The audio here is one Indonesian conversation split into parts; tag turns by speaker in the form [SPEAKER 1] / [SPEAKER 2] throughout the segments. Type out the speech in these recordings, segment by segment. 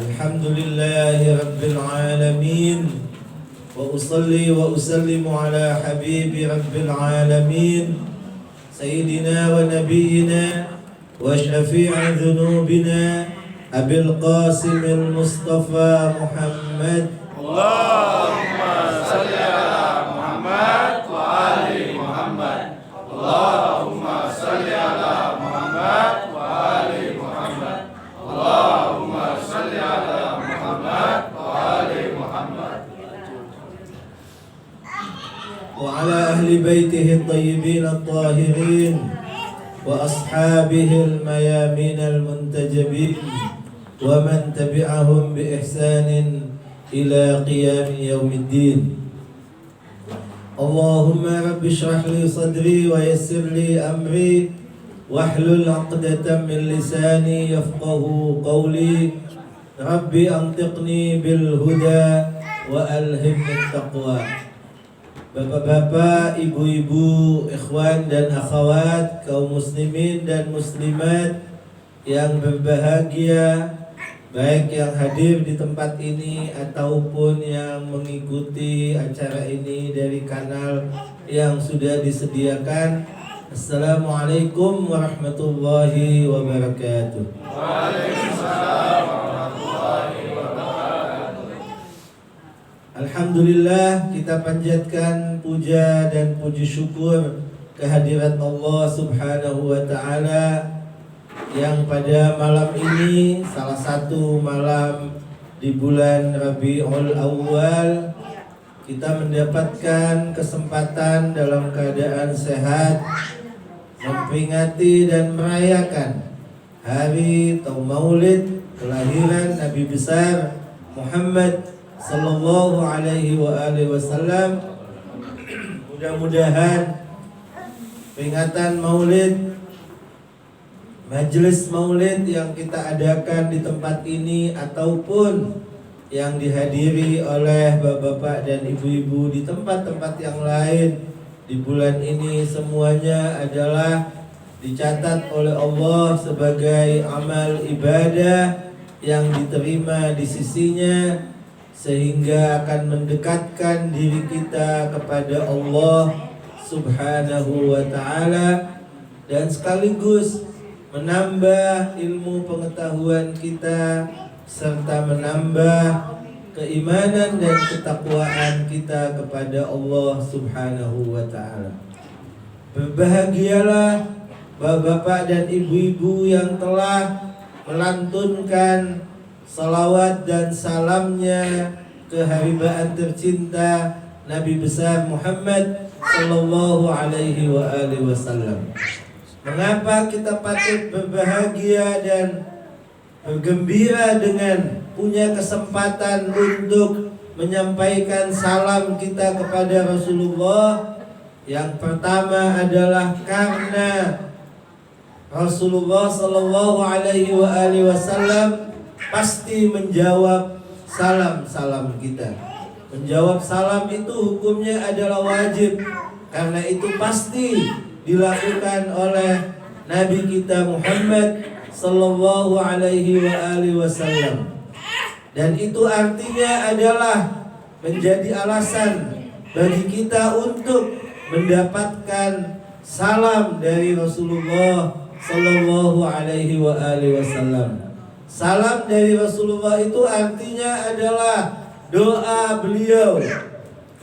[SPEAKER 1] الحمد لله رب العالمين وأصلي وأسلم على حبيب رب العالمين سيدنا ونبينا وشفيع ذنوبنا أبي القاسم المصطفى محمد.
[SPEAKER 2] اللهم صل على محمد وآل محمد. اللهم صل على محمد وآل محمد. اللهم صل على محمد وآل محمد.
[SPEAKER 1] وعلى أهل بيته الطيبين الطاهرين وأصحابه الميامين المنتجبين ومن تبعهم بإحسان إلى قيام يوم الدين. اللهم رب اشرح لي صدري ويسر لي أمري واحلل عقدة من لساني يفقه قولي. ربي أنطقني بالهدى وألهمني التقوى. Bapak-bapak, ibu-ibu, ikhwan dan akhwat, kaum muslimin dan muslimat yang berbahagia, baik yang hadir di tempat ini ataupun yang mengikuti acara ini dari kanal yang sudah disediakan. Assalamualaikum warahmatullahi wabarakatuh.
[SPEAKER 2] Waalaikumsalam warahmatullahi wabarakatuh.
[SPEAKER 1] Alhamdulillah, kita panjatkan puja dan puji syukur kehadirat Allah Subhanahu wa Ta'ala yang pada malam ini, salah satu malam di bulan Rabiul Awwal, kita mendapatkan kesempatan dalam keadaan sehat memperingati dan merayakan hari atau maulid kelahiran Nabi besar Muhammad sallallahu alaihi wasallam. Mudah-mudahan peringatan maulid, majelis maulid yang kita adakan di tempat ini ataupun yang dihadiri oleh bapak-bapak dan ibu-ibu di tempat-tempat yang lain di bulan ini, semuanya adalah dicatat oleh Allah sebagai amal ibadah yang diterima di sisinya, sehingga akan mendekatkan diri kita kepada Allah Subhanahu wa Ta'ala dan sekaligus menambah ilmu pengetahuan kita serta menambah keimanan dan ketakwaan kita kepada Allah Subhanahu wa Ta'ala. Berbahagialah bapak-bapak dan ibu-ibu yang telah melantunkan salawat dan salamnya ke haribaan tercinta Nabi besar Muhammad sallallahu alaihi wasallam. Mengapa kita patut berbahagia dan bergembira dengan punya kesempatan untuk menyampaikan salam kita kepada Rasulullah? Yang pertama adalah karena Rasulullah sallallahu alaihi wasallam pasti menjawab salam-salam kita. Menjawab salam itu hukumnya adalah wajib, karena itu pasti dilakukan oleh Nabi kita Muhammad sallallahu alaihi wasallam. Dan itu artinya adalah menjadi alasan bagi kita untuk mendapatkan salam dari Rasulullah sallallahu alaihi wasallam. Salam dari Rasulullah itu artinya adalah doa beliau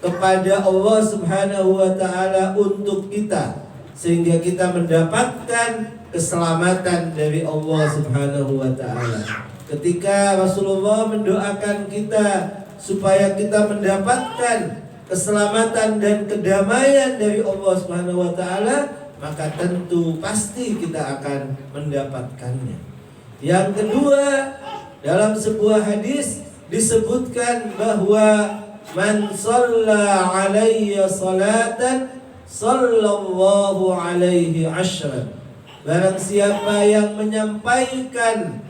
[SPEAKER 1] kepada Allah Subhanahu wa Ta'ala untuk kita, sehingga kita mendapatkan keselamatan dari Allah Subhanahu wa Ta'ala. Ketika Rasulullah mendoakan kita supaya kita mendapatkan keselamatan dan kedamaian dari Allah Subhanahu wa Ta'ala, maka tentu pasti kita akan mendapatkannya. Yang kedua, dalam sebuah hadis disebutkan bahwa man shalla alayya salatan sallallahu alaihi asyran. Barang siapa yang menyampaikan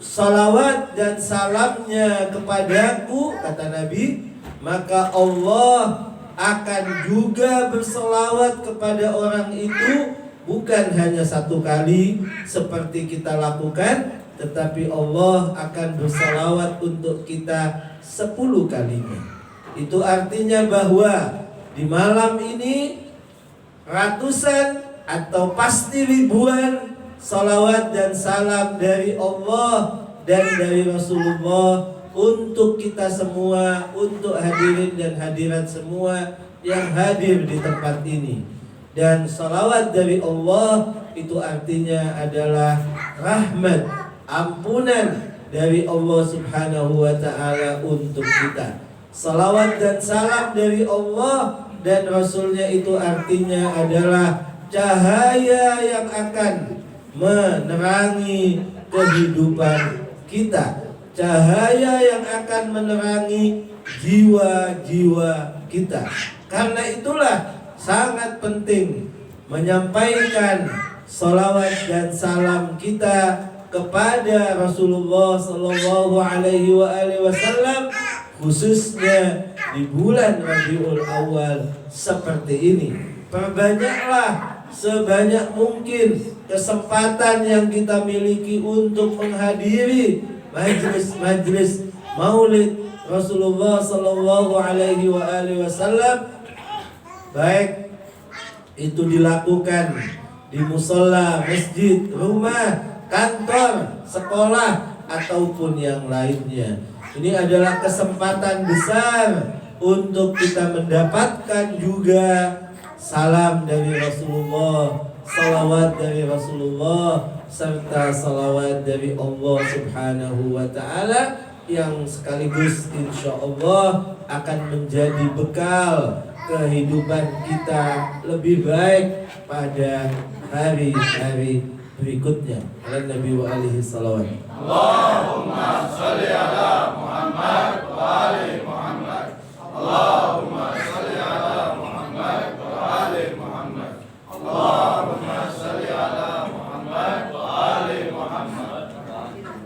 [SPEAKER 1] salawat dan salamnya kepadaku, kata Nabi, maka Allah akan juga berselawat kepada orang itu, bukan hanya satu kali seperti kita lakukan, tetapi Allah akan bersalawat untuk kita 10 kalinya. Itu artinya bahwa di malam ini ratusan atau pasti ribuan salawat dan salam dari Allah dan dari Rasulullah untuk kita semua, untuk hadirin dan hadirat semua yang hadir di tempat ini. Dan salawat dari Allah itu artinya adalah rahmat, ampunan dari Allah Subhanahu wa ta'ala untuk kita. Salawat dan salam dari Allah dan Rasulnya itu artinya adalah cahaya yang akan menerangi kehidupan kita, cahaya yang akan menerangi jiwa-jiwa kita. Karena itulah sangat penting menyampaikan salawat dan salam kita kepada Rasulullah Sallallahu Alaihi Wasallam, khususnya di bulan Rabiul Awal seperti ini. Perbanyaklah sebanyak mungkin kesempatan yang kita miliki untuk menghadiri majlis Maulid Rasulullah Sallallahu Alaihi Wasallam, baik itu dilakukan di musola, masjid, rumah, kantor, sekolah, ataupun yang lainnya. Ini adalah kesempatan besar untuk kita mendapatkan juga salam dari Rasulullah, salawat dari Rasulullah, serta salawat dari Allah Subhanahu wa ta'ala, yang sekaligus insya Allah akan menjadi bekal kehidupan kita lebih baik pada hari-hari berikutnya. Ala Nabi wa alihi salawat.
[SPEAKER 2] Allahumma salli ala Muhammad wa ali Muhammad. Allahumma salli ala Muhammad wa ali Muhammad. Allahumma salli ala Muhammad wa ali Muhammad.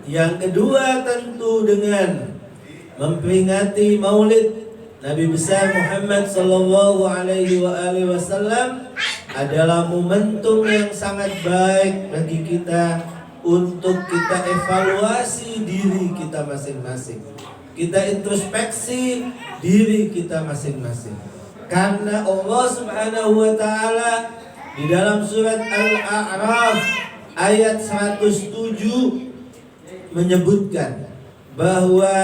[SPEAKER 1] Yang kedua tentu dengan memperingati Maulid Nabi besar Muhammad sallallahu alaihi wasallam adalah momentum yang sangat baik bagi kita untuk kita evaluasi diri kita masing-masing. Kita introspeksi diri kita masing-masing. Karena Allah Subhanahu wa ta'ala di dalam surat Al-A'raf ayat 107 menyebutkan bahwa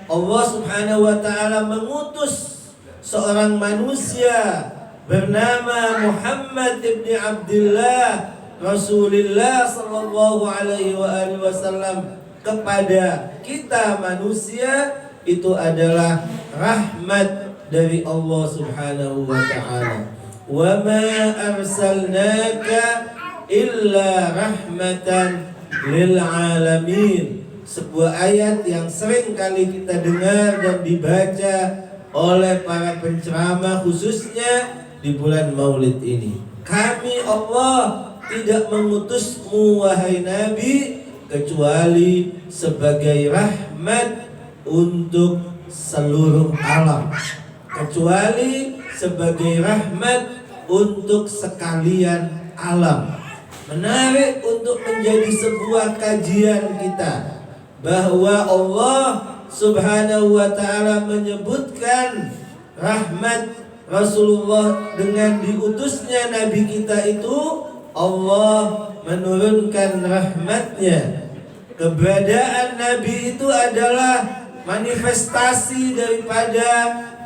[SPEAKER 1] Allah Subhanahu wa ta'ala mengutus seorang manusia bernama Muhammad ibn Abdullah Rasulullah sallallahu alaihi wasallam kepada kita manusia. Itu adalah rahmat dari Allah Subhanahu wa ta'ala. Wa ma arsalnaka illa rahmatan lil alamin. Sebuah ayat yang sering kali kita dengar dan dibaca oleh para penceramah khususnya di bulan Maulid ini. Kami Allah tidak mengutusmu wahai Nabi kecuali sebagai rahmat untuk seluruh alam, kecuali sebagai rahmat untuk sekalian alam. Menarik untuk menjadi sebuah kajian kita bahwa Allah Subhanahu wa ta'ala menyebutkan rahmat Rasulullah dengan diutusnya Nabi kita itu. Allah menurunkan rahmatnya. Keberadaan Nabi itu adalah manifestasi daripada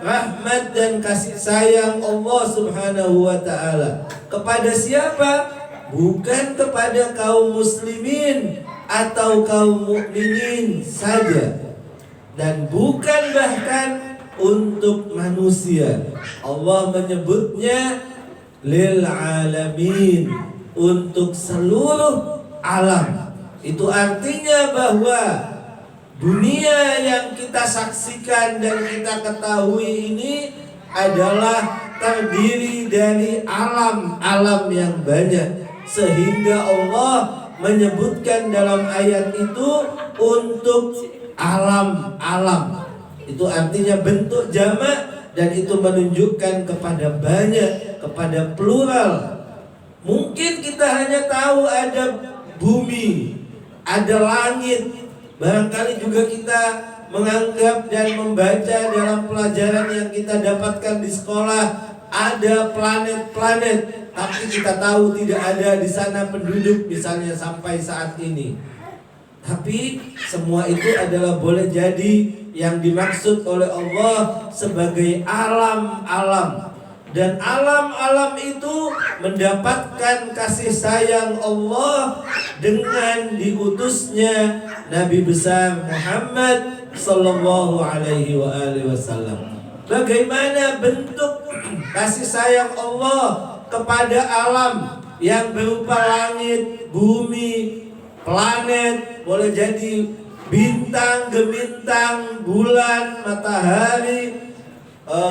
[SPEAKER 1] rahmat dan kasih sayang Allah Subhanahu wa ta'ala. Kepada siapa? Bukan kepada kaum muslimin atau kaum mukminin saja, dan bukan bahkan untuk manusia. Allah menyebutnya lil alamin, untuk seluruh alam. Itu artinya bahwa dunia yang kita saksikan dan kita ketahui ini adalah terdiri dari alam-alam yang banyak, sehingga Allah menyebutkan dalam ayat itu untuk alam-alam. Itu artinya bentuk jamak, dan itu menunjukkan kepada banyak, kepada plural. Mungkin kita hanya tahu ada bumi, ada langit. Barangkali juga kita menganggap dan membaca dalam pelajaran yang kita dapatkan di sekolah ada planet-planet, tapi kita tahu tidak ada di sana penduduk misalnya sampai saat ini. Tapi semua itu adalah boleh jadi yang dimaksud oleh Allah sebagai alam-alam. Dan alam-alam itu mendapatkan kasih sayang Allah dengan diutusnya Nabi besar Muhammad sallallahu alaihi wasallam. Bagaimana bentuk kasih sayang Allah kepada alam yang berupa langit, bumi, planet, boleh jadi bintang, gemintang, bulan, matahari,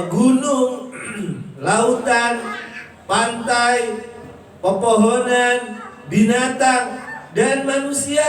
[SPEAKER 1] gunung, lautan, pantai, pepohonan, binatang, dan manusia.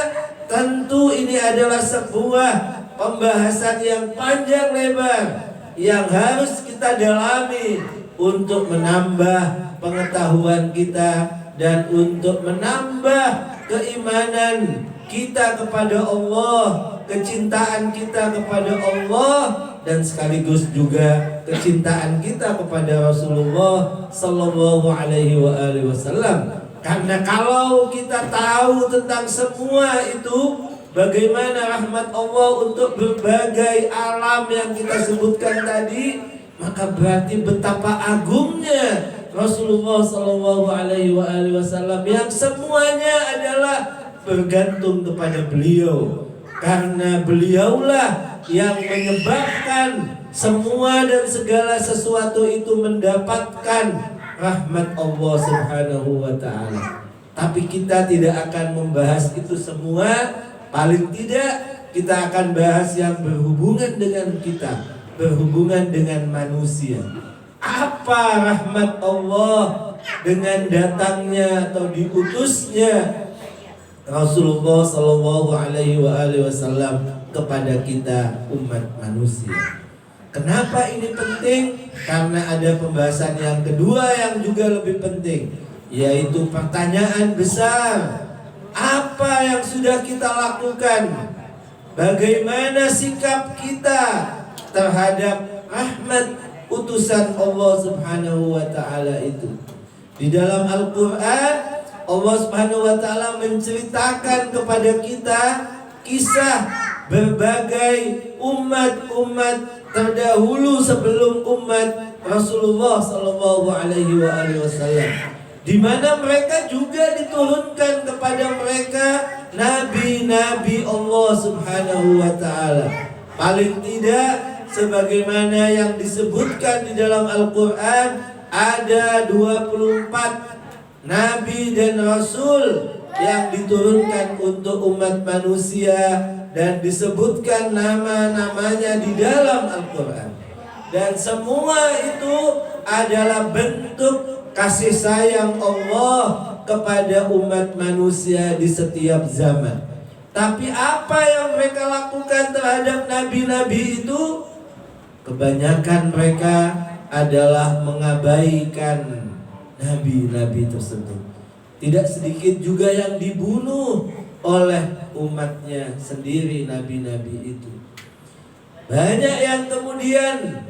[SPEAKER 1] Tentu ini adalah sebuah pembahasan yang panjang lebar yang harus kita dalami untuk menambah pengetahuan kita dan untuk menambah keimanan kita kepada Allah, kecintaan kita kepada Allah, dan sekaligus juga kecintaan kita kepada Rasulullah sallallahu alaihi wasallam. Karena kalau kita tahu tentang semua itu, bagaimana rahmat Allah untuk berbagai alam yang kita sebutkan tadi, maka berarti betapa agungnya Rasulullah sallallahu alaihi wasallam yang semuanya adalah bergantung kepada beliau. Karena beliaulah yang menyebabkan semua dan segala sesuatu itu mendapatkan rahmat Allah subhanahu wa ta'ala. Tapi kita tidak akan membahas itu semua. Paling tidak kita akan bahas yang berhubungan dengan kita, berhubungan dengan manusia. Apa rahmat Allah dengan datangnya atau diutusnya Rasulullah sallallahu alaihi wasallam kepada kita umat manusia. Kenapa ini penting? Karena ada pembahasan yang kedua yang juga lebih penting, yaitu pertanyaan besar. Apa yang sudah kita lakukan? Bagaimana sikap kita terhadap rahmat utusan Allah subhanahu wa ta'ala itu? Di dalam Al-Quran, Allah subhanahu wa ta'ala menceritakan kepada kita kisah berbagai umat-umat terdahulu sebelum umat Rasulullah sallallahu alaihi wasallam, di mana mereka juga diturunkan kepada mereka nabi-nabi Allah subhanahu wa ta'ala. Paling tidak sebagaimana yang disebutkan di dalam Al-Quran, ada 24 nabi dan rasul yang diturunkan untuk umat manusia dan disebutkan nama-namanya di dalam Al-Quran. Dan semua itu adalah bentuk kasih sayang Allah kepada umat manusia di setiap zaman. Tapi apa yang mereka lakukan terhadap nabi-nabi itu? Kebanyakan mereka adalah mengabaikan nabi-nabi tersebut. Tidak sedikit juga yang dibunuh oleh umatnya sendiri, nabi-nabi itu. Banyak yang kemudian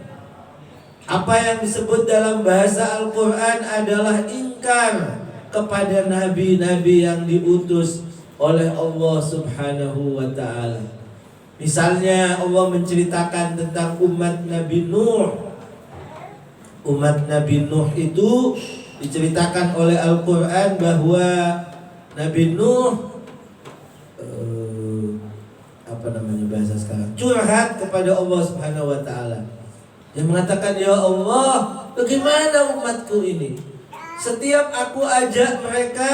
[SPEAKER 1] apa yang disebut dalam bahasa Al-Quran adalah ingkar kepada nabi-nabi yang diutus oleh Allah subhanahu wa ta'ala. Misalnya Allah menceritakan tentang umat Nabi Nuh. Umat Nabi Nuh itu diceritakan oleh Al-Quran bahwa Nabi Nuh bahasa sekarang, curhat kepada Allah subhanahu wa ta'ala. Dia mengatakan, ya Allah, bagaimana umatku ini? Setiap aku ajak mereka,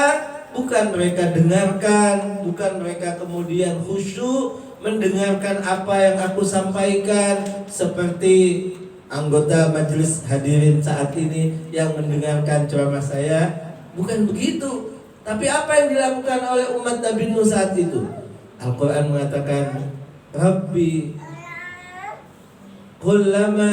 [SPEAKER 1] bukan mereka dengarkan, bukan mereka kemudian khusyuk mendengarkan apa yang aku sampaikan, seperti anggota majelis hadirin saat ini yang mendengarkan ceramah saya. Bukan begitu. Tapi apa yang dilakukan oleh umat Nabi Nuh saat itu? Al-Quran mengatakan, Rabbi kullama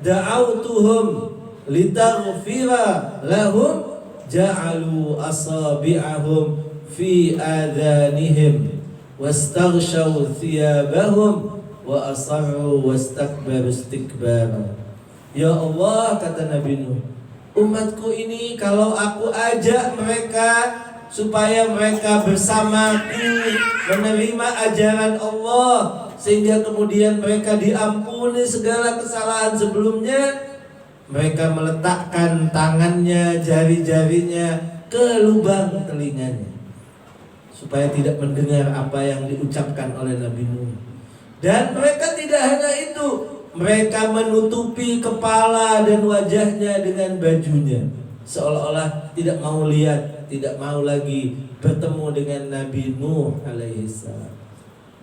[SPEAKER 1] da'autuhum litaghfira lahum ja'alu asabi'ahum fi adhanihim wastaghshaw thiyabahum wa asarru wastakbaru istikbara. Ya Allah, kata Nabi Nuh, umatku ini kalau aku ajak mereka supaya mereka bersamaku menerima ajaran Allah, sehingga kemudian mereka diampuni segala kesalahan sebelumnya, mereka meletakkan tangannya, jari-jarinya ke lubang telinganya supaya tidak mendengar apa yang diucapkan oleh Nabi Nuh. Dan mereka tidak hanya itu, mereka menutupi kepala dan wajahnya dengan bajunya, seolah-olah tidak mau lihat, tidak mau lagi bertemu dengan Nabi Nuh alaihissalam.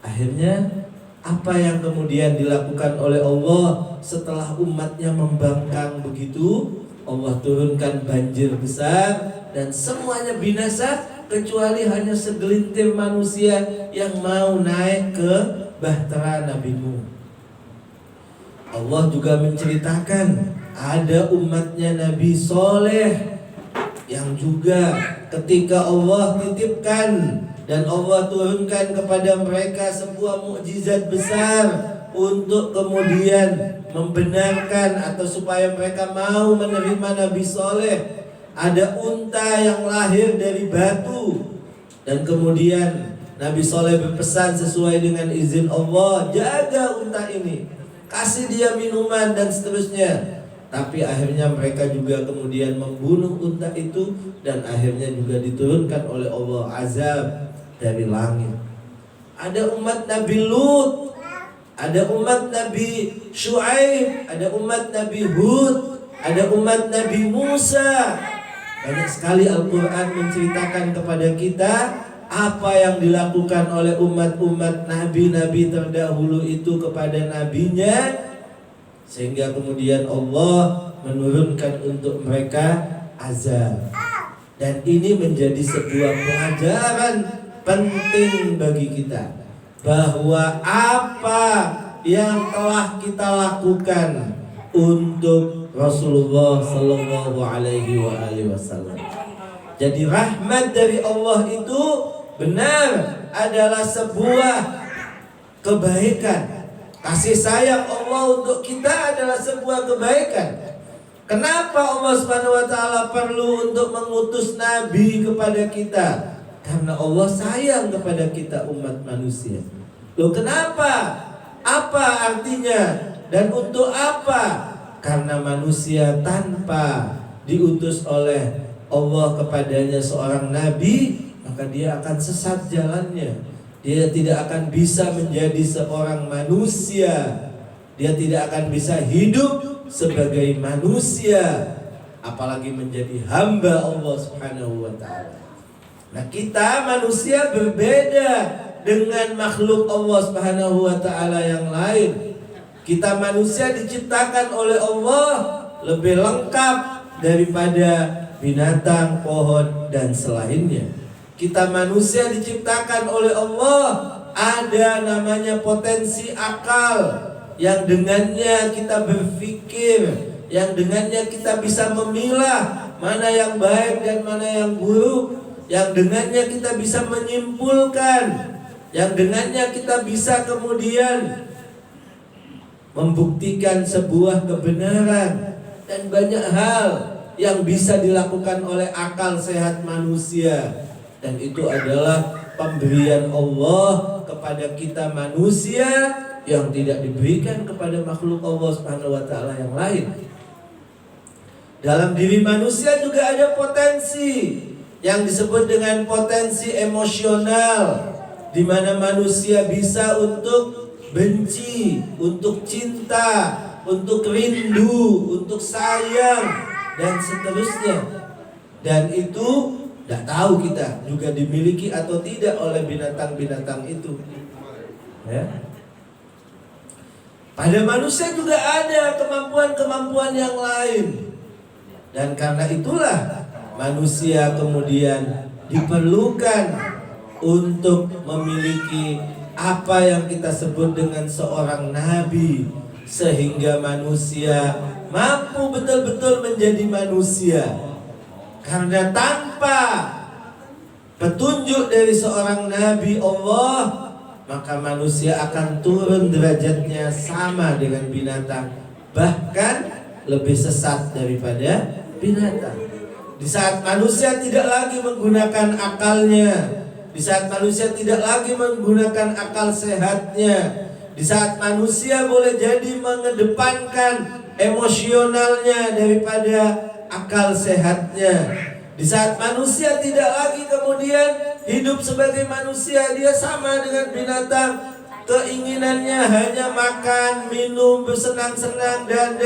[SPEAKER 1] Akhirnya apa yang kemudian dilakukan oleh Allah setelah umatnya membangkang begitu? Allah turunkan banjir besar dan semuanya binasa, kecuali hanya segelintir manusia yang mau naik ke bahtera Nabi Nuh. Allah juga menceritakan ada umatnya Nabi Soleh yang juga ketika Allah titipkan dan Allah turunkan kepada mereka sebuah mukjizat besar untuk kemudian membenarkan atau supaya mereka mau menerima Nabi Soleh. Ada unta yang lahir dari batu, dan kemudian Nabi Soleh berpesan sesuai dengan izin Allah, jaga unta ini, kasih dia minuman dan seterusnya. Tapi akhirnya mereka juga kemudian membunuh unta itu, dan akhirnya juga diturunkan oleh Allah azab dari langit. Ada umat Nabi Lut, ada umat Nabi Syuaib, ada umat Nabi Hud, ada umat Nabi Musa. Banyak sekali Al-Quran menceritakan kepada kita apa yang dilakukan oleh umat-umat nabi-nabi terdahulu itu kepada nabinya, sehingga kemudian Allah menurunkan untuk mereka azab. Dan ini menjadi sebuah pelajaran penting bagi kita, bahwa apa yang telah kita lakukan untuk Rasulullah Sallallahu Alaihi Wasallam. Jadi rahmat dari Allah itu benar adalah sebuah kebaikan. Kasih sayang Allah untuk kita adalah sebuah kebaikan. Kenapa Allah Subhanahu Wa Taala perlu untuk mengutus Nabi kepada kita? Karena Allah sayang kepada kita umat manusia. Loh, kenapa? Apa artinya? Dan untuk apa? Karena manusia tanpa diutus oleh Allah kepadanya seorang nabi, maka dia akan sesat jalannya. Dia tidak akan bisa menjadi seorang manusia. Dia tidak akan bisa hidup sebagai manusia, apalagi menjadi hamba Allah Subhanahu wa taala. Nah, kita manusia berbeda dengan makhluk Allah Subhanahu wa taala yang lain. Kita manusia diciptakan oleh Allah lebih lengkap daripada binatang, pohon, dan selainnya. Kita manusia diciptakan oleh Allah ada namanya potensi akal, yang dengannya kita berpikir, yang dengannya kita bisa memilah mana yang baik dan mana yang buruk, yang dengannya kita bisa menyimpulkan, yang dengannya kita bisa kemudian membuktikan sebuah kebenaran, dan banyak hal yang bisa dilakukan oleh akal sehat manusia. Dan itu adalah pemberian Allah kepada kita manusia yang tidak diberikan kepada makhluk Allah Subhanahu wa taala yang lain. Dalam diri manusia juga ada potensi yang disebut dengan potensi emosional, di mana manusia bisa untuk benci, untuk cinta, untuk rindu, untuk sayang, dan seterusnya. Dan itu tidak tahu kita juga dimiliki atau tidak oleh binatang-binatang itu, ya. Pada manusia juga ada kemampuan-kemampuan yang lain. Dan karena itulah manusia kemudian diperlukan untuk memiliki apa yang kita sebut dengan seorang nabi, sehingga manusia mampu betul-betul menjadi manusia. Karena tanpa petunjuk dari seorang nabi Allah, maka manusia akan turun derajatnya sama dengan binatang, bahkan lebih sesat daripada binatang. Di saat manusia tidak lagi menggunakan akalnya, di saat manusia tidak lagi menggunakan akal sehatnya, di saat manusia boleh jadi mengedepankan emosionalnya daripada akal sehatnya, di saat manusia tidak lagi kemudian hidup sebagai manusia, dia sama dengan binatang. Keinginannya hanya makan, minum, bersenang-senang dan.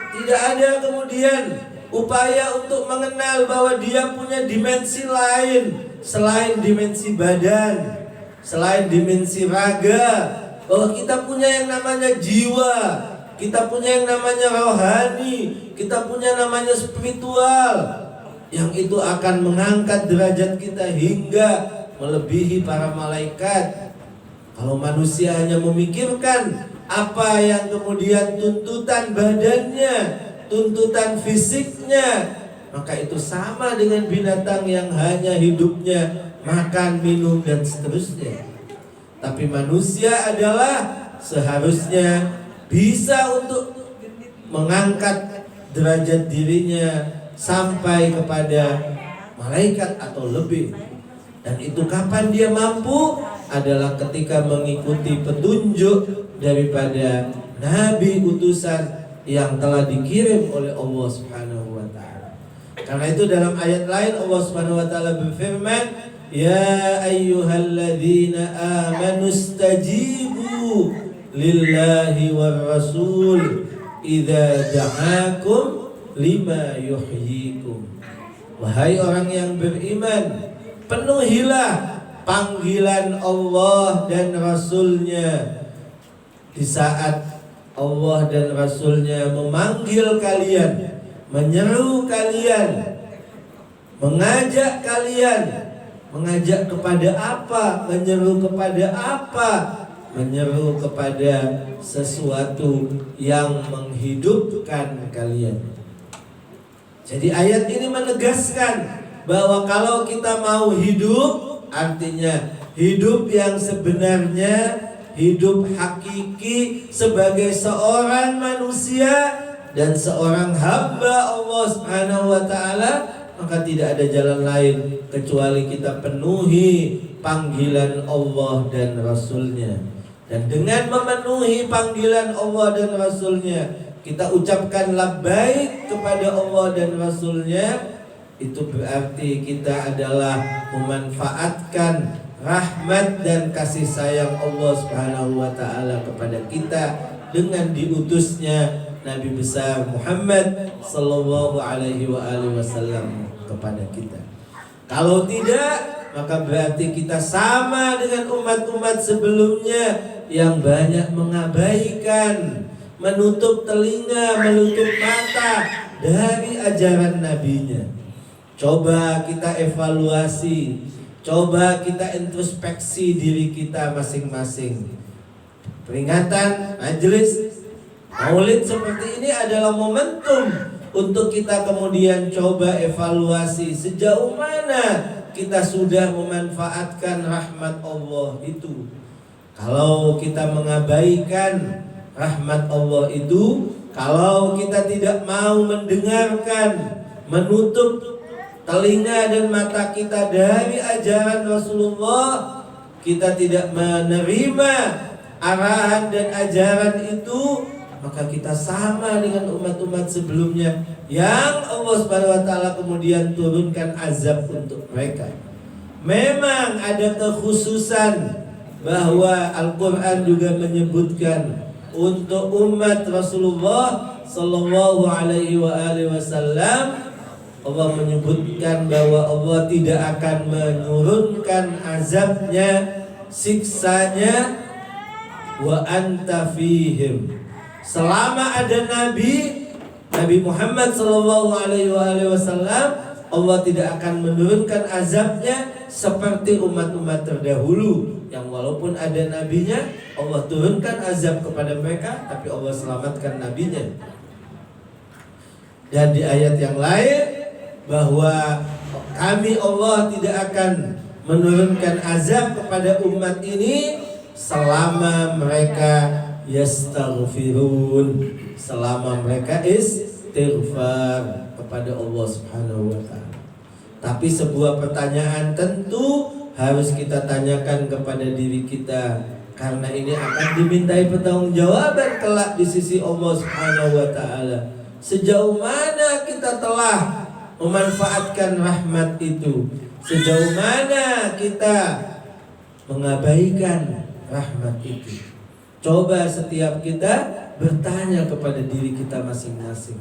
[SPEAKER 1] Tidak ada kemudian upaya untuk mengenal bahwa dia punya dimensi lain selain dimensi badan, selain dimensi raga, bahwa kita punya yang namanya jiwa, kita punya yang namanya rohani, kita punya namanya spiritual, yang itu akan mengangkat derajat kita hingga melebihi para malaikat. Kalau manusia hanya memikirkan apa yang kemudian tuntutan badannya, tuntutan fisiknya, maka itu sama dengan binatang yang hanya hidupnya makan, minum, dan seterusnya. Tapi manusia adalah seharusnya bisa untuk mengangkat derajat dirinya sampai kepada malaikat atau lebih. Dan itu kapan dia mampu? Adalah ketika mengikuti petunjuk daripada nabi utusan yang telah dikirim oleh Allah Subhanahu wa taala. Karena itu dalam ayat lain Allah Subhanahu wa taala berfirman, "Ya ayyuhalladzina amanu istajibu lillahi war rasul idza da'akum lima yuhyikum." Wahai orang yang beriman, penuhilah panggilan Allah dan Rasulnya di saat Allah dan Rasulnya memanggil kalian, menyeru kalian, mengajak kalian. Mengajak kepada apa? Menyeru kepada apa? Menyeru kepada sesuatu yang menghidupkan kalian. Jadi ayat ini menegaskan bahwa kalau kita mau hidup, artinya hidup yang sebenarnya, hidup hakiki sebagai seorang manusia dan seorang hamba Allah Subhanahu wa taala, maka tidak ada jalan lain kecuali kita penuhi panggilan Allah dan Rasulnya. Dan dengan memenuhi panggilan Allah dan Rasulnya, kita ucapkan labbaik kepada Allah dan Rasulnya, itu berarti kita adalah memanfaatkan rahmat dan kasih sayang Allah Subhanahu wa taala kepada kita dengan diutusnya Nabi besar Muhammad sallallahu alaihi wasallam kepada kita. Kalau tidak, maka berarti kita sama dengan umat-umat sebelumnya yang banyak mengabaikan, menutup telinga, menutup mata dari ajaran nabinya. Coba kita evaluasi, coba kita introspeksi diri kita masing-masing. Peringatan majelis Maulid seperti ini adalah momentum untuk kita kemudian coba evaluasi sejauh mana kita sudah memanfaatkan rahmat Allah itu. Kalau kita mengabaikan rahmat Allah itu, kalau kita tidak mau mendengarkan, menutup telinga dan mata kita dari ajaran Rasulullah, kita tidak menerima arahan dan ajaran itu, maka kita sama dengan umat-umat sebelumnya yang Allah Subhanahu wa taala kemudian turunkan azab untuk mereka. Memang ada kekhususan bahwa Al-Qur'an juga menyebutkan untuk umat Rasulullah sallallahu alaihi wasallam, Allah menyebutkan bahwa Allah tidak akan menurunkan azabnya, siksanya, wa anta fihim. Selama ada Nabi Muhammad sallallahu alaihi wasallam, Allah tidak akan menurunkan azabnya seperti umat-umat terdahulu yang walaupun ada nabinya, Allah turunkan azab kepada mereka, tapi Allah selamatkan nabinya. Dan di ayat yang lain, bahwa kami Allah tidak akan menurunkan azab kepada umat ini selama mereka yastaghfirun, selama mereka istighfar kepada Allah Subhanahu wa taala. Tapi sebuah pertanyaan tentu harus kita tanyakan kepada diri kita, karena ini akan dimintai pertanggungjawaban kelak di sisi Allah Subhanahu wa taala. Sejauh mana kita telah memanfaatkan rahmat itu? Sejauh mana kita mengabaikan rahmat itu? Coba setiap kita bertanya kepada diri kita masing-masing.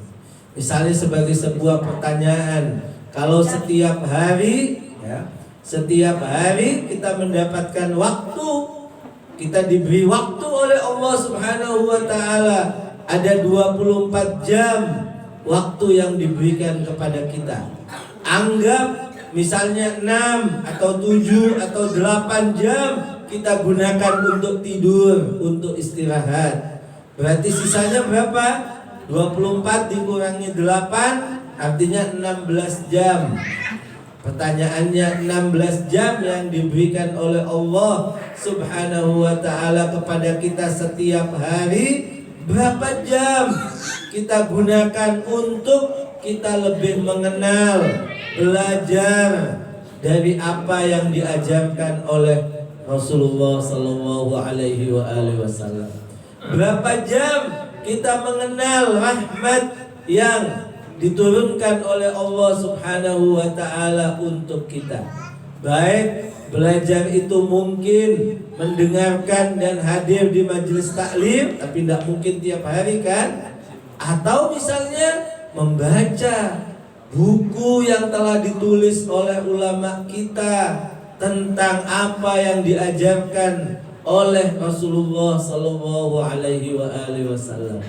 [SPEAKER 1] Misalnya sebagai sebuah pertanyaan, kalau setiap hari kita mendapatkan waktu, kita diberi waktu oleh Allah Subhanahu wa taala, ada 24 jam waktu yang diberikan kepada kita. Anggap misalnya 6 atau 7 atau 8 jam kita gunakan untuk tidur, untuk istirahat. Berarti sisanya berapa? 24 dikurangi 8 artinya 16 jam. Pertanyaannya, 16 jam yang diberikan oleh Allah Subhanahu wa taala kepada kita setiap hari, berapa jam kita gunakan untuk kita lebih mengenal, belajar dari apa yang diajarkan oleh Rasulullah sallallahu alaihi wasallam. Berapa jam kita mengenal rahmat yang diturunkan oleh Allah Subhanahu wa taala untuk kita. Baik belajar itu mungkin mendengarkan dan hadir di majelis taklim, tapi tidak mungkin tiap hari kan? Atau misalnya membaca buku yang telah ditulis oleh ulama kita tentang apa yang diajarkan oleh Rasulullah sallallahu alaihi wasallam.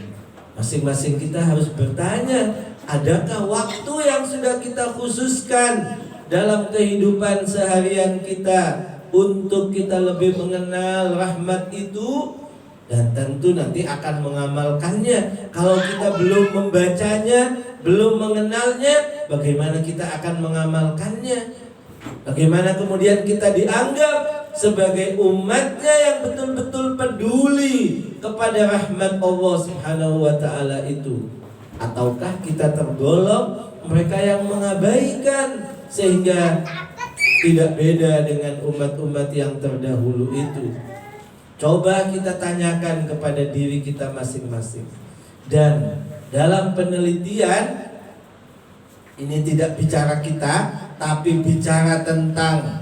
[SPEAKER 1] Masing-masing kita harus bertanya, adakah waktu yang sudah kita khususkan dalam kehidupan seharian kita untuk kita lebih mengenal rahmat itu? Dan tentu nanti akan mengamalkannya. Kalau kita belum membacanya, belum mengenalnya, bagaimana kita akan mengamalkannya? Bagaimana kemudian kita dianggap sebagai umatnya yang betul-betul peduli kepada rahmat Allah Subhanahu wa taala itu? Ataukah kita tergolong mereka yang mengabaikan sehingga tidak beda dengan umat-umat yang terdahulu itu? Coba kita tanyakan kepada diri kita masing-masing. Dan dalam penelitian ini tidak bicara kita, tapi bicara tentang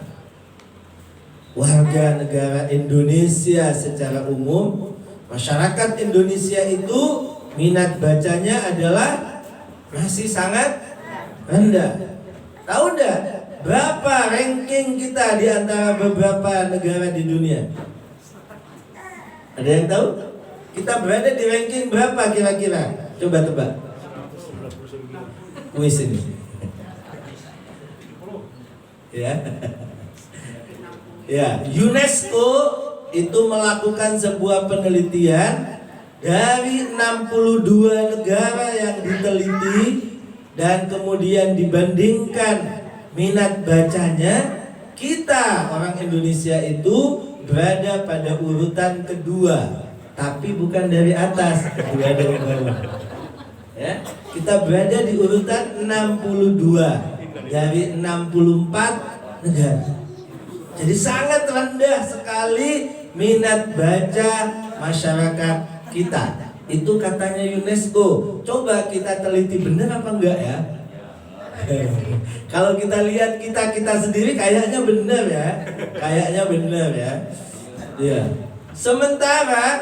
[SPEAKER 1] warga negara Indonesia secara umum. Masyarakat Indonesia itu minat bacanya adalah masih sangat rendah. Tahu enggak berapa ranking kita di antara beberapa negara di dunia? Ada yang tahu? Kita berada di ranking berapa kira-kira? Coba tebak. Kuis ini. Ya. Ya, UNESCO itu melakukan sebuah penelitian dari 62 negara yang diteliti dan kemudian dibandingkan minat bacanya, kita orang Indonesia itu berada pada urutan kedua, tapi bukan dari atas, kedua dari bawah. Ya, kita berada di urutan 62 dari 64 negara. Jadi sangat rendah sekali minat baca masyarakat kita. Itu katanya UNESCO. Coba kita teliti benar apa enggak ya? Kalau kita lihat kita sendiri kayaknya benar ya. Kayaknya benar ya. Ya. Sementara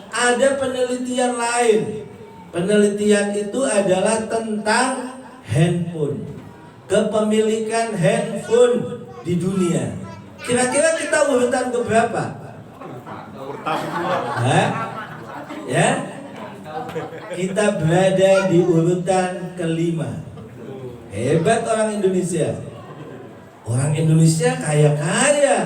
[SPEAKER 1] ada penelitian lain. Penelitian itu adalah tentang handphone. Kepemilikan handphone di dunia. Kira-kira kita urutan ke berapa? Ya? Kita berada di urutan kelima. Hebat orang Indonesia. Orang Indonesia kaya-kaya.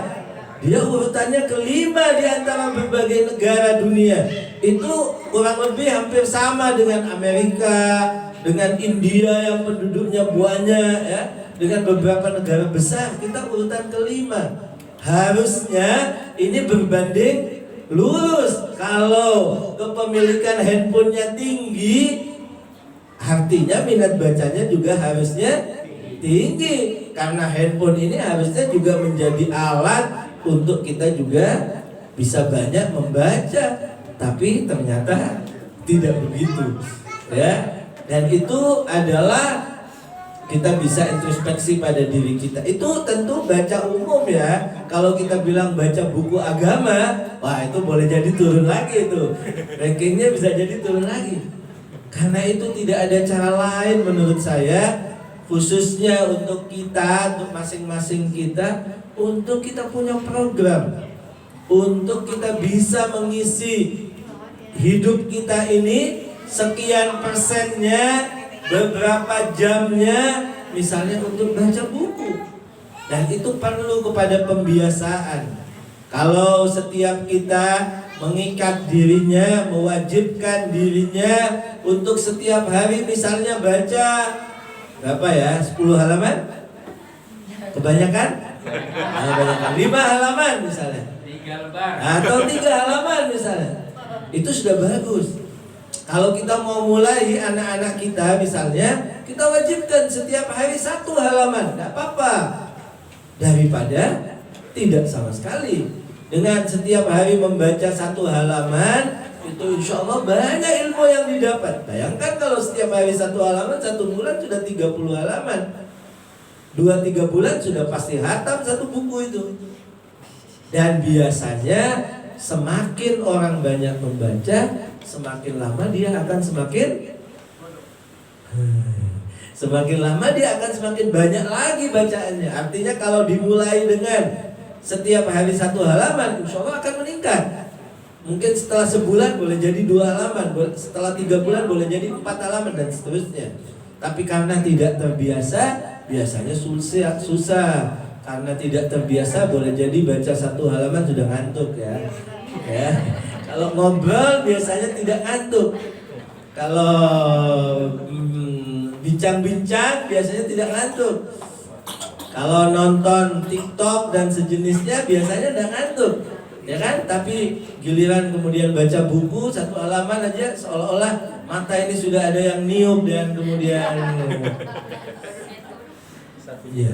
[SPEAKER 1] Dia urutannya kelima di antara berbagai negara dunia. Itu kurang lebih hampir sama dengan Amerika, dengan India yang penduduknya banyak, ya, dengan beberapa negara besar, kita urutan kelima. Harusnya ini berbanding lurus. Kalau kepemilikan handphonenya tinggi, artinya minat bacanya juga harusnya tinggi. Karena handphone ini harusnya juga menjadi alat untuk kita juga bisa banyak membaca. Tapi ternyata tidak begitu, ya. Dan itu adalah kita bisa introspeksi pada diri kita. Itu tentu baca umum ya. Kalau kita bilang baca buku agama, wah itu boleh jadi turun lagi itu. Rankingnya bisa jadi turun lagi. Karena itu tidak ada cara lain menurut saya, khususnya untuk kita, untuk masing-masing kita, untuk kita punya program, untuk kita bisa mengisi hidup kita ini sekian persennya, beberapa jamnya, misalnya untuk baca buku. Dan itu perlu kepada pembiasaan. Kalau setiap kita mengikat dirinya, mewajibkan dirinya untuk setiap hari misalnya baca berapa ya? 10 halaman? Kebanyakan? Kebanyakan 5 halaman misalnya.
[SPEAKER 3] 3 lembar.
[SPEAKER 1] Atau 3 halaman misalnya. Itu sudah bagus. Kalau kita mau mulai anak-anak kita misalnya, kita wajibkan setiap hari 1 halaman, tidak apa-apa. Daripada tidak sama sekali. Dengan setiap hari membaca 1 halaman, itu insya Allah banyak ilmu yang didapat. Bayangkan kalau setiap hari 1 halaman, 1 bulan sudah 30 halaman. 2-3 bulan sudah pasti hatam 1 buku itu. Dan biasanya semakin orang banyak membaca, semakin lama dia akan semakin lama dia akan semakin banyak lagi bacaannya. Artinya kalau dimulai dengan setiap hari 1 halaman, insya Allah akan meningkat. Mungkin setelah sebulan boleh jadi 2 halaman, setelah 3 bulan boleh jadi 4 halaman dan seterusnya. Tapi karena tidak terbiasa, biasanya susah. Karena tidak terbiasa boleh jadi baca 1 halaman sudah ngantuk ya. Kalau ngobrol biasanya tidak ngantuk. Kalau bincang-bincang biasanya tidak ngantuk. Kalau nonton TikTok dan sejenisnya biasanya tidak ngantuk, ya kan? Tapi giliran kemudian baca buku 1 halaman aja seolah-olah mata ini sudah ada yang niup dan kemudian ya.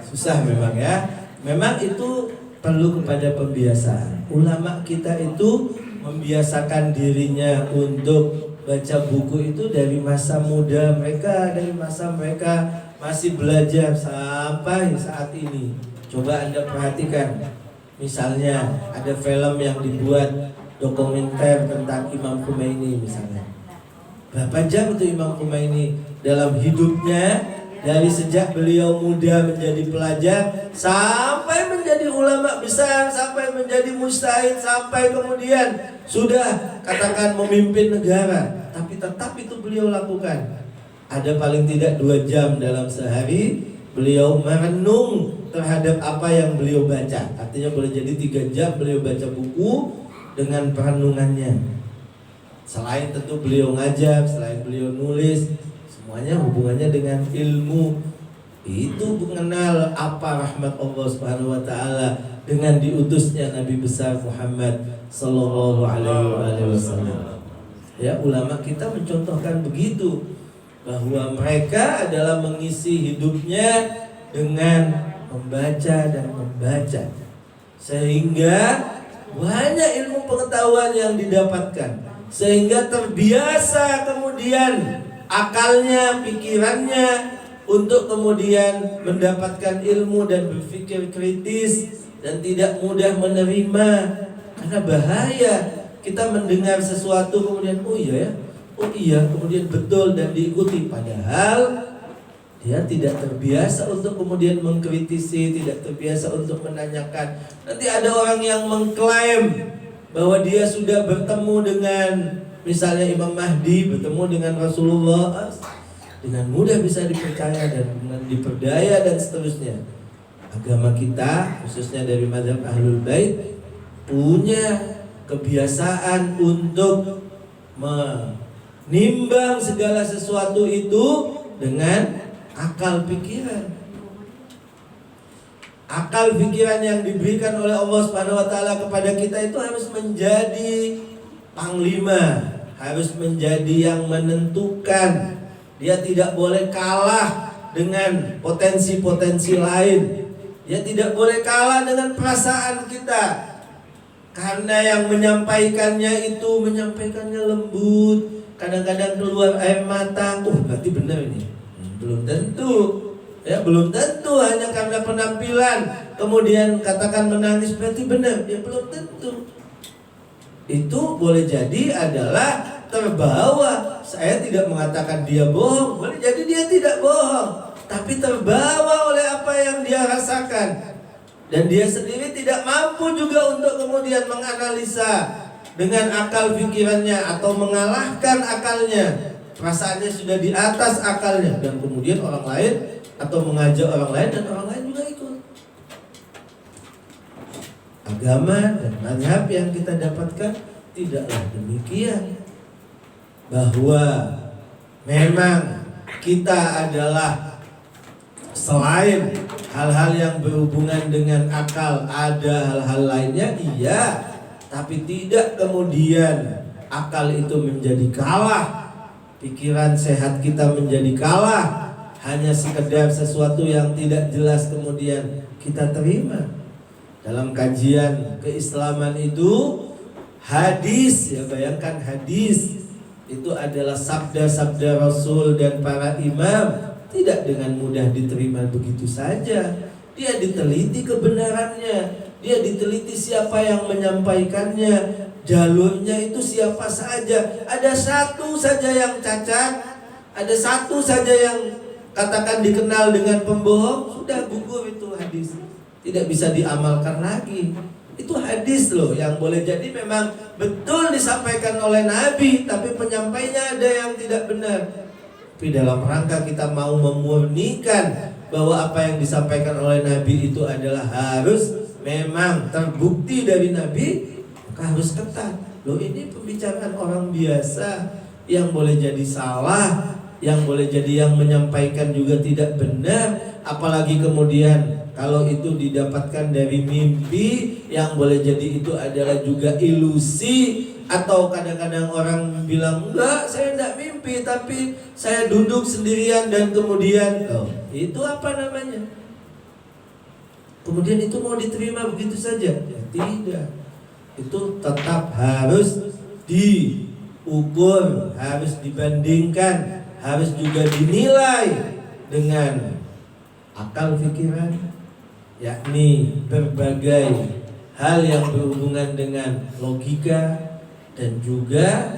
[SPEAKER 1] Susah memang ya. Memang itu perlu kepada pembiasaan. Ulama kita itu membiasakan dirinya untuk baca buku itu dari masa muda mereka, dari masa mereka masih belajar sampai saat ini. Coba Anda perhatikan, misalnya ada film yang dibuat dokumenter tentang Imam Khomeini misalnya. Berapa jam itu Imam Khomeini dalam hidupnya, dari sejak beliau muda menjadi pelajar sampai menjadi ulama besar, sampai menjadi mujtahid, sampai kemudian sudah katakan memimpin negara, tapi tetap itu beliau lakukan. Ada paling tidak 2 jam dalam sehari beliau merenung terhadap apa yang beliau baca. Artinya boleh jadi 3 jam beliau baca buku dengan perenungannya. Selain tentu beliau ngajar, selain beliau nulis, semuanya hubungannya dengan ilmu. Itu mengenal apa rahmat Allah Subhanahu wa taala dengan diutusnya Nabi besar Muhammad sallallahu alaihi wasallam. Ya, ulama kita mencontohkan begitu, bahwa mereka adalah mengisi hidupnya dengan membaca dan membaca, sehingga banyak ilmu pengetahuan yang didapatkan, sehingga terbiasa kemudian akalnya, pikirannya untuk kemudian mendapatkan ilmu dan berpikir kritis dan tidak mudah menerima. Karena bahaya kita mendengar sesuatu kemudian oh iya kemudian betul dan diikuti, padahal dia tidak terbiasa untuk kemudian mengkritisi, tidak terbiasa untuk menanyakan. Nanti ada orang yang mengklaim bahwa dia sudah bertemu dengan misalnya Imam Mahdi, bertemu dengan Rasulullah, dengan mudah bisa dipercaya dan diperdaya dan seterusnya. Agama kita khususnya dari mazhab Ahlul Bait punya kebiasaan untuk menimbang segala sesuatu itu dengan akal pikiran. Akal pikiran yang diberikan oleh Allah Subhanahu wa taala kepada kita itu harus menjadi panglima, harus menjadi yang menentukan. Dia tidak boleh kalah dengan potensi-potensi lain. Dia tidak boleh kalah dengan perasaan kita. Karena yang menyampaikannya itu menyampaikannya lembut, kadang-kadang keluar air mata. Berarti benar ini. Belum tentu. Ya, belum tentu hanya karena penampilan kemudian katakan menangis berarti benar. Ya, belum tentu. Itu boleh jadi adalah terbawa. Saya tidak mengatakan dia bohong, boleh jadi dia tidak bohong, tapi terbawa oleh apa yang dia rasakan. Dan dia sendiri tidak mampu juga untuk kemudian menganalisa dengan akal pikirannya atau mengalahkan akalnya. Perasaannya sudah di atas akalnya, dan kemudian orang lain atau mengajak orang lain dan orang lain juga ikut. Agama dan mazhab yang kita dapatkan tidaklah demikian, bahwa memang kita adalah selain hal-hal yang berhubungan dengan akal, ada hal-hal lainnya, iya, tapi tidak kemudian akal itu menjadi kalah, pikiran sehat kita menjadi kalah, hanya sekedar sesuatu yang tidak jelas kemudian kita terima. Dalam kajian keislaman itu hadis, ya bayangkan hadis itu adalah sabda-sabda Rasul dan para imam, tidak dengan mudah diterima begitu saja. Dia diteliti kebenarannya, dia diteliti siapa yang menyampaikannya, jalurnya itu siapa saja. Ada satu saja yang cacat, ada satu saja yang katakan dikenal dengan pembohong, sudah gugur itu hadis, tidak bisa diamalkan lagi. Itu hadis loh, yang boleh jadi memang betul disampaikan oleh Nabi, tapi penyampainya ada yang tidak benar. Tapi dalam rangka kita mau memurnikan bahwa apa yang disampaikan oleh Nabi itu adalah harus memang terbukti dari Nabi, maka harus ketat. Loh, ini pembicaraan orang biasa yang boleh jadi salah, yang boleh jadi yang menyampaikan juga tidak benar, apalagi kemudian kalau itu didapatkan dari mimpi, yang boleh jadi itu adalah juga ilusi. Atau kadang-kadang orang bilang, enggak, saya tidak mimpi, tapi saya duduk sendirian dan kemudian itu apa namanya? Kemudian itu mau diterima begitu saja? Ya, tidak. Itu tetap harus diukur, harus dibandingkan, harus juga dinilai dengan akal pikiran, yakni berbagai hal yang berhubungan dengan logika dan juga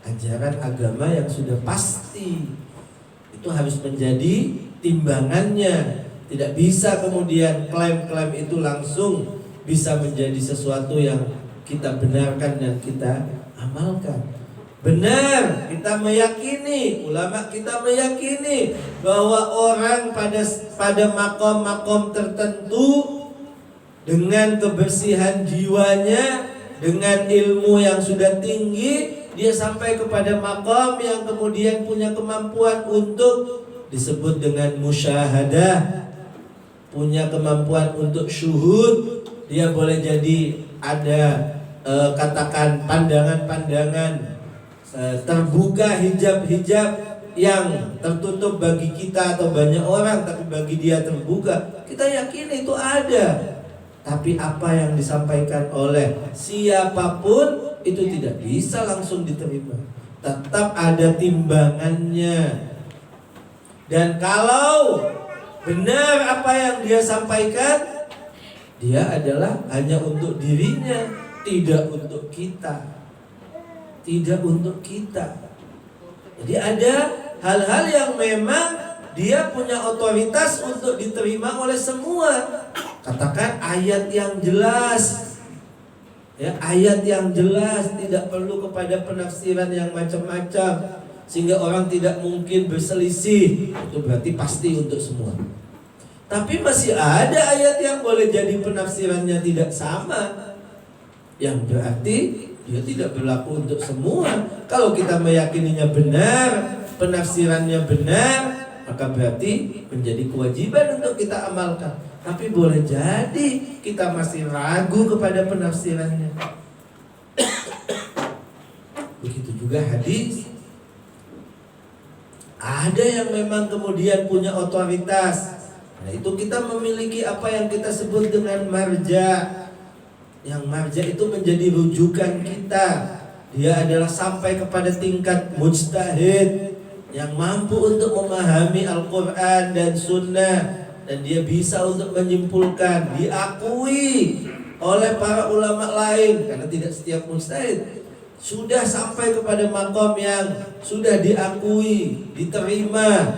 [SPEAKER 1] ajaran agama yang sudah pasti. Itu harus menjadi timbangannya. Tidak bisa kemudian klaim-klaim itu langsung bisa menjadi sesuatu yang kita benarkan dan kita amalkan. Benar, kita meyakini, ulama kita meyakini bahwa orang pada makom-makom tertentu dengan kebersihan jiwanya, dengan ilmu yang sudah tinggi, dia sampai kepada makom yang kemudian punya kemampuan untuk disebut dengan musyahadah, punya kemampuan untuk syuhud. Dia boleh jadi ada katakan pandangan-pandangan terbuka, hijab-hijab yang tertutup bagi kita atau banyak orang, tapi bagi dia terbuka. Kita yakin itu ada. Tapi apa yang disampaikan oleh siapapun itu tidak bisa langsung diterima. Tetap ada timbangannya. Dan kalau benar apa yang dia sampaikan, dia adalah hanya untuk dirinya, tidak untuk kita. Tidak untuk kita. Jadi ada hal-hal yang memang dia punya otoritas untuk diterima oleh semua. Katakan ayat yang jelas, ya, ayat yang jelas, tidak perlu kepada penafsiran yang macam-macam sehingga orang tidak mungkin berselisih. Itu berarti pasti untuk semua. Tapi masih ada ayat yang boleh jadi penafsirannya tidak sama, yang berarti dia tidak berlaku untuk semua. Kalau kita meyakininya benar, penafsirannya benar, maka berarti menjadi kewajiban untuk kita amalkan. Tapi boleh jadi kita masih ragu kepada penafsirannya. Begitu juga hadis. Ada yang memang kemudian punya otoritas. Nah, itu kita memiliki apa yang kita sebut dengan marja. Yang marja itu menjadi rujukan kita. Dia adalah sampai kepada tingkat mujtahid yang mampu untuk memahami Al-Quran dan Sunnah, dan dia bisa untuk menyimpulkan, diakui oleh para ulama lain, karena tidak setiap mujtahid sudah sampai kepada makom yang sudah diakui, diterima,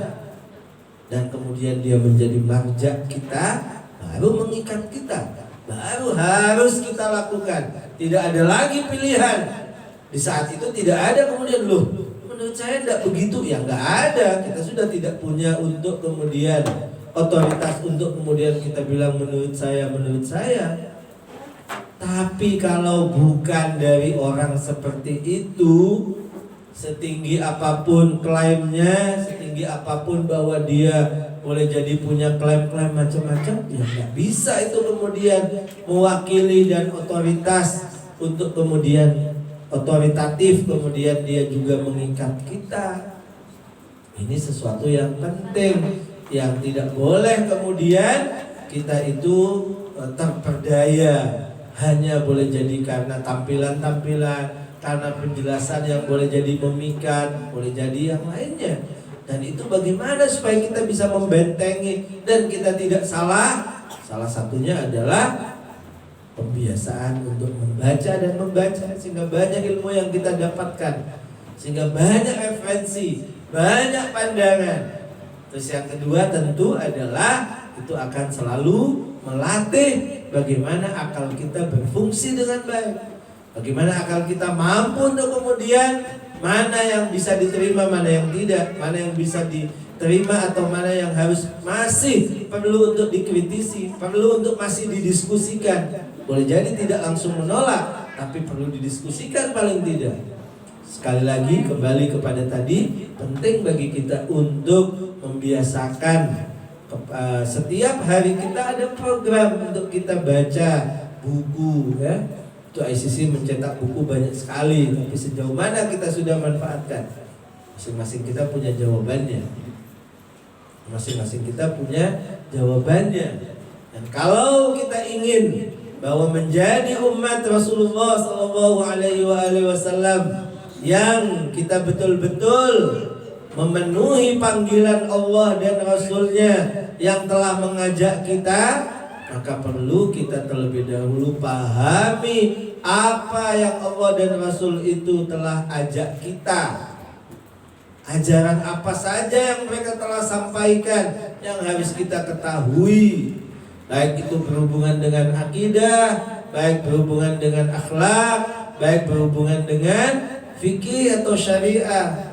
[SPEAKER 1] dan kemudian dia menjadi marja kita, baru mengikat kita, baru harus kita lakukan. Tidak ada lagi pilihan. Di saat itu tidak ada kemudian, loh menurut saya tidak begitu, ya nggak ada. Kita sudah tidak punya untuk kemudian otoritas untuk kemudian kita bilang menurut saya. Tapi kalau bukan dari orang seperti itu, setinggi apapun klaimnya, setinggi apapun bahwa dia boleh jadi punya klaim-klaim macam-macam, ya nggak bisa itu kemudian mewakili dan otoritas untuk kemudian otoritatif kemudian dia juga mengikat kita. Ini sesuatu yang penting, yang tidak boleh kemudian kita itu terperdaya hanya boleh jadi karena tampilan-tampilan, karena penjelasan yang boleh jadi memikat, boleh jadi yang lainnya. Dan itu bagaimana supaya kita bisa membentengi dan kita tidak salah? Salah satunya adalah pembiasaan untuk membaca dan membaca, sehingga banyak ilmu yang kita dapatkan, sehingga banyak referensi, banyak pandangan. Terus yang kedua tentu adalah itu akan selalu melatih bagaimana akal kita berfungsi dengan baik, bagaimana akal kita mampu untuk kemudian mana yang bisa diterima, mana yang tidak, mana yang bisa diterima atau mana yang harus masih perlu untuk dikritisi, perlu untuk masih didiskusikan. Boleh jadi tidak langsung menolak, tapi perlu didiskusikan paling tidak. Sekali lagi kembali kepada tadi, penting bagi kita untuk membiasakan setiap hari kita ada program untuk kita baca buku, ya. Itu ICC mencetak buku banyak sekali, tapi sejauh mana kita sudah manfaatkan? Masing-masing kita punya jawabannya. Masing-masing kita punya jawabannya. Dan kalau kita ingin bahwa menjadi umat Rasulullah SAW yang kita betul-betul memenuhi panggilan Allah dan Rasulnya yang telah mengajak kita, maka perlu kita terlebih dahulu pahami apa yang Allah dan Rasul itu telah ajak kita. Ajaran apa saja yang mereka telah sampaikan yang harus kita ketahui, baik itu berhubungan dengan akidah, baik berhubungan dengan akhlak, baik berhubungan dengan fikih atau syariah.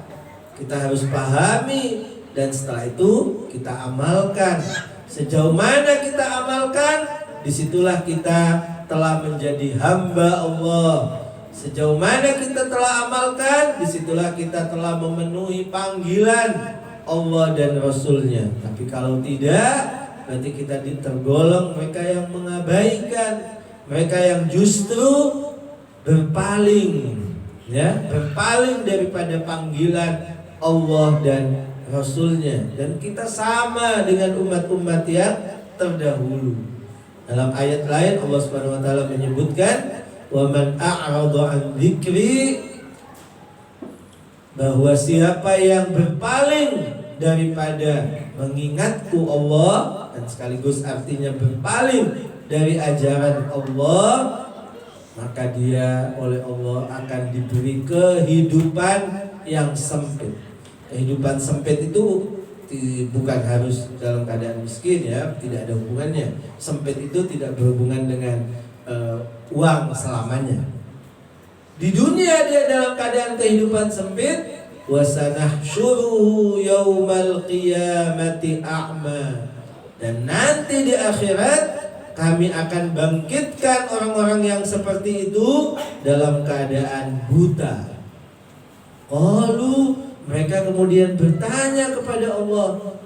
[SPEAKER 1] Kita harus pahami dan setelah itu kita amalkan. Sejauh mana kita amalkan, disitulah kita telah menjadi hamba Allah. Sejauh mana kita telah amalkan, disitulah kita telah memenuhi panggilan Allah dan Rasulnya. Tapi kalau tidak, berarti kita tergolong mereka yang mengabaikan, mereka yang justru berpaling, ya, berpaling daripada panggilan Allah dan Rasulnya. Dan kita sama dengan umat-umat yang terdahulu. Dalam ayat lain Allah Subhanahu wa taala menyebutkan, "Wa man a'rada 'an dzikri", bahwa siapa yang berpaling daripada mengingatku Allah, dan sekaligus artinya berpaling dari ajaran Allah, maka dia oleh Allah akan diberi kehidupan yang sempit. Kehidupan sempit itu bukan harus dalam keadaan miskin, ya, tidak ada hubungannya. Sempit itu tidak berhubungan dengan uang selamanya. Di dunia dia dalam keadaan kehidupan sempit, wasanahsyuruhu yaumal qiyamati a'ma, dan nanti di akhirat kami akan bangkitkan orang-orang yang seperti itu dalam keadaan buta. Qalu Mereka kemudian bertanya kepada Allah,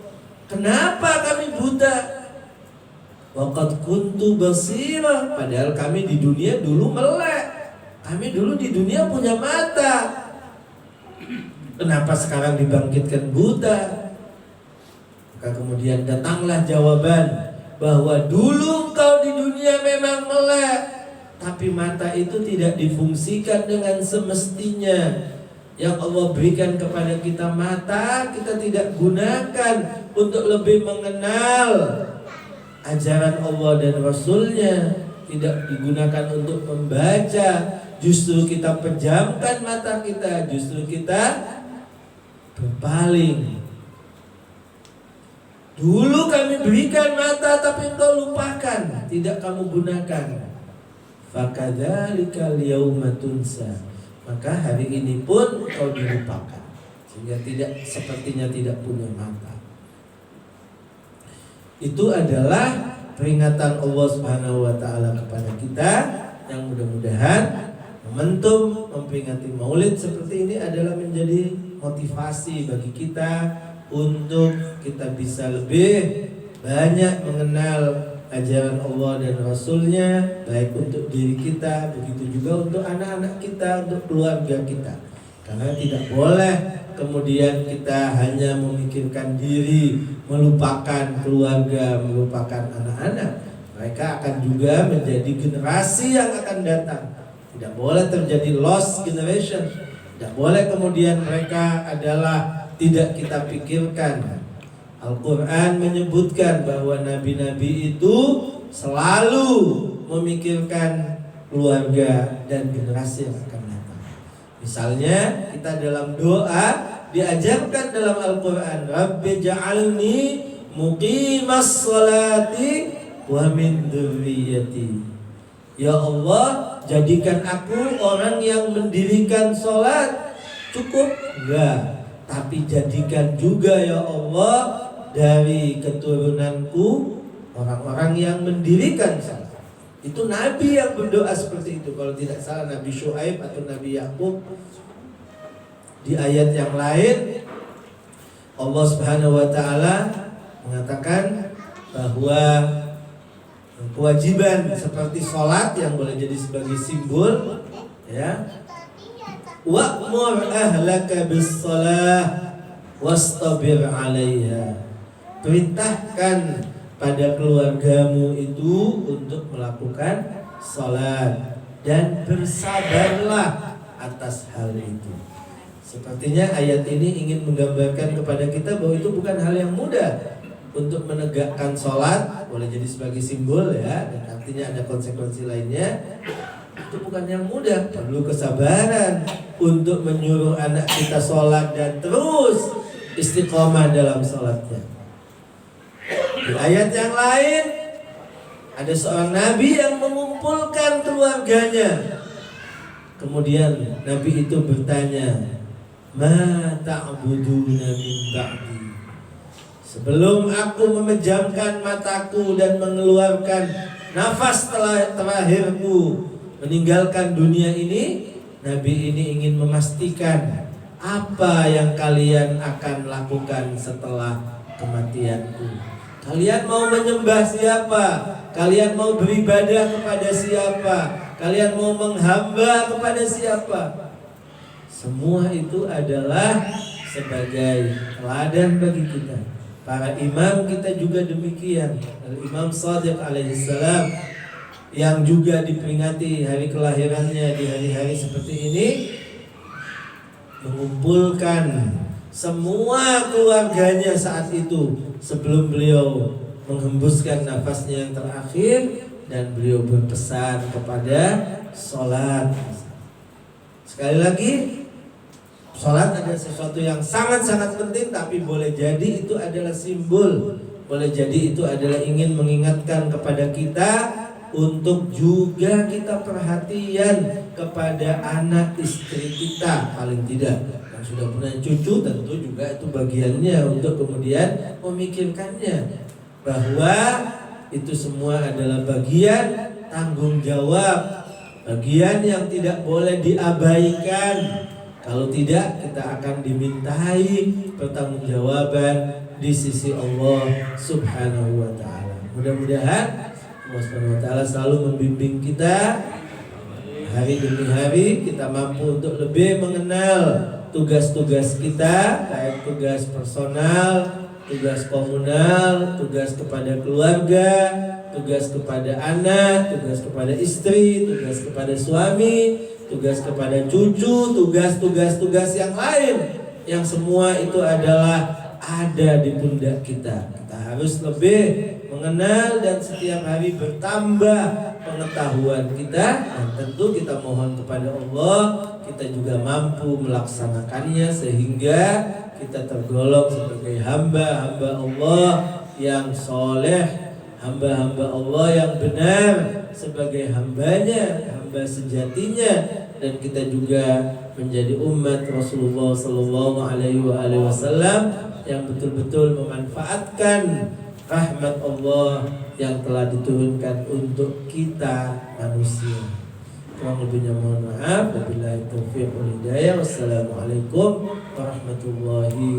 [SPEAKER 1] kenapa kami buta? Waqad kuntu basira, padahal kami di dunia dulu melek. Kami dulu di dunia punya mata. Kenapa sekarang dibangkitkan buta? Maka kemudian datanglah jawaban bahwa dulu engkau di dunia memang melek, tapi mata itu tidak difungsikan dengan semestinya. Yang Allah berikan kepada kita mata, kita tidak gunakan untuk lebih mengenal ajaran Allah dan Rasulnya, tidak digunakan untuk membaca. Justru kita pejamkan mata kita, justru kita berpaling. Dulu kami berikan mata tapi engkau lupakan, tidak kamu gunakan. Fakadzalikal yauma tunsa, maka hari ini pun engkau dilupakan, sehingga sepertinya tidak punya mata. Itu adalah peringatan Allah Subhanahu wa taala kepada kita, yang mudah-mudahan momentum memperingati Maulid seperti ini adalah menjadi motivasi bagi kita untuk kita bisa lebih banyak mengenal ajaran Allah dan Rasulnya, baik untuk diri kita, begitu juga untuk anak-anak kita, untuk keluarga kita. Karena tidak boleh kemudian kita hanya memikirkan diri, melupakan keluarga, melupakan anak-anak. Mereka akan juga menjadi generasi yang akan datang. Tidak boleh terjadi lost generation. Tidak boleh kemudian mereka adalah tidak kita pikirkan. Al-Quran menyebutkan bahwa nabi-nabi itu selalu memikirkan keluarga dan generasi yang akan datang. Misalnya kita dalam doa diajarkan dalam Al-Quran, Rabbi ja'alni muqimas salati wa min dzurriyyati. Ya Allah, jadikan aku orang yang mendirikan sholat. Cukup? Enggak. Tapi jadikan juga ya Allah dari keturunanku orang-orang yang mendirikan salat. Itu Nabi yang berdoa seperti itu. Kalau tidak salah Nabi Syuaib atau Nabi Yakub. Di ayat yang lain Allah Subhanahu wa taala mengatakan bahwa kewajiban seperti sholat yang boleh jadi sebagai simbol, ya, wa'mur ahlaka bis-shalah wastabir 'alaiha. Perintahkan pada keluargamu itu untuk melakukan salat dan bersabarlah atas hal itu. Sepertinya ayat ini ingin menggambarkan kepada kita bahwa itu bukan hal yang mudah. Untuk menegakkan salat boleh jadi sebagai simbol, ya, dan artinya ada konsekuensi lainnya. Itu bukan yang mudah, perlu kesabaran untuk menyuruh anak kita sholat dan terus istiqomah dalam sholatnya. Di ayat yang lain ada seorang nabi yang mengumpulkan keluarganya. Kemudian nabi itu bertanya, ma ta'buduna min ba'di. Sebelum aku memejamkan mataku dan mengeluarkan nafas terakhirku meninggalkan dunia ini, Nabi ini ingin memastikan apa yang kalian akan lakukan setelah kematianku. Kalian mau menyembah siapa? Kalian mau beribadah kepada siapa? Kalian mau menghamba kepada siapa? Semua itu adalah sebagai teladan bagi kita. Para imam kita juga demikian. Imam Shadiq alaihissalam yang juga diperingati hari kelahirannya di hari-hari seperti ini, mengumpulkan semua keluarganya saat itu sebelum beliau menghembuskan nafasnya yang terakhir, dan beliau berpesan kepada sholat. Sekali lagi, sholat adalah sesuatu yang sangat-sangat penting, tapi boleh jadi itu adalah simbol, boleh jadi itu adalah ingin mengingatkan kepada kita untuk juga kita perhatian kepada anak istri kita, paling tidak yang sudah punya cucu tentu juga itu bagiannya untuk kemudian memikirkannya bahwa itu semua adalah bagian tanggung jawab, bagian yang tidak boleh diabaikan. Kalau tidak, kita akan dimintai pertanggungjawaban di sisi Allah Subhanahu wa taala. Mudah-mudahan Allah Subhanahu wa taala selalu membimbing kita hari demi hari, kita mampu untuk lebih mengenal tugas-tugas kita, baik tugas personal, tugas komunal, tugas kepada keluarga, tugas kepada anak, tugas kepada istri, tugas kepada suami, tugas kepada cucu, tugas yang lain, yang semua itu adalah ada di pundak kita. Kita harus lebih mengenal dan setiap hari bertambah pengetahuan kita, dan tentu kita mohon kepada Allah kita juga mampu melaksanakannya sehingga kita tergolong sebagai hamba-hamba Allah yang soleh, hamba-hamba Allah yang benar sebagai hambanya, hamba sejatinya, dan kita juga menjadi umat Rasulullah Sallallahu Alaihi Wasallam yang betul-betul memanfaatkan rahmat Allah yang telah diturunkan untuk kita manusia. Kurang lebihnya mohon maaf. Wabillahi taufiq wal hidayah. Wassalamualaikum warahmatullahi